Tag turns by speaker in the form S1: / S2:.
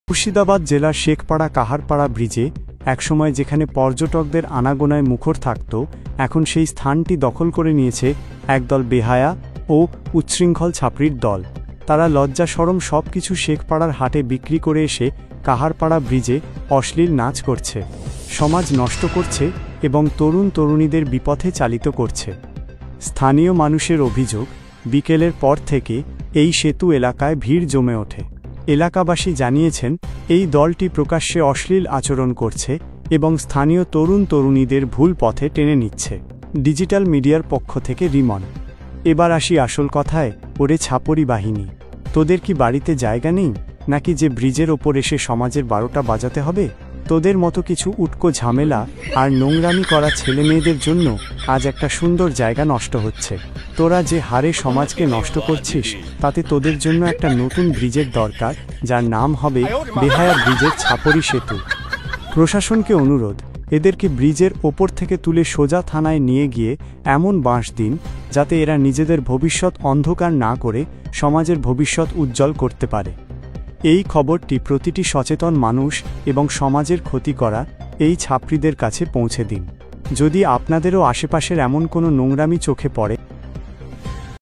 S1: মুর্শিদাবাদ জেলার শেখপাড়া কাহারপাড়া ব্রিজে একসময় যেখানে পর্যটকদের আনাগোনায় মুখর থাকত, এখন সেই স্থানটি দখল করে নিয়েছে একদল বেহায়া ও উচ্ছৃঙ্খল ছাপড়ির দল। তারা লজ্জা শরম সবকিছু শেখপাড়ার হাটে বিক্রি করে এসে কাহারপাড়া ব্রিজে অশ্লীল নাচ করছে, সমাজ নষ্ট করছে এবং তরুণ তরুণীদের বিপথে চালিত করছে। স্থানীয় মানুষের অভিযোগ, বিকেলের পর থেকে এই সেতু এলাকায় ভিড় জমে ওঠে। এলাকাবাসী জানিয়েছেন, এই দলটি প্রকাশ্যে অশ্লীল আচরণ করছে এবং স্থানীয় তরুণ তরুণীদের ভুল পথে টেনে নিচ্ছে। ডিজিটাল মিডিয়ার পক্ষ থেকে রিমন। এবার আসি আসল কথায়। ওরে ছাপরি বাহিনী, তোদের কি বাড়িতে জায়গা নেই নাকি যে ব্রিজের ওপর এসে সমাজের 12টা বাজাতে হবে? তোদের মতো কিছু উটকো ঝামেলা আর নোংরামি করা ছেলেমেয়েদের জন্য আজ একটা সুন্দর জায়গা নষ্ট হচ্ছে। তোরা যে হারে সমাজকে নষ্ট করছিস, তাতে তোদের জন্য একটা নতুন ব্রিজের দরকার, যার নাম হবে বেহায়া ব্রিজের ছাপরি সেতু। প্রশাসনকে অনুরোধ, এদেরকে ব্রিজের ওপর থেকে তুলে সোজা থানায় নিয়ে গিয়ে এমন বাঁশ দিন যাতে এরা নিজেদের ভবিষ্যৎ অন্ধকার না করে সমাজের ভবিষ্যৎ উজ্জ্বল করতে পারে। এই খবরটি প্রতিটি সচেতন মানুষ এবং সমাজের ক্ষতি করা এই ছাপড়িদের কাছে পৌঁছে দিন। যদি আপনাদেরও আশেপাশের এমন কোনো নোংরামি চোখে পড়ে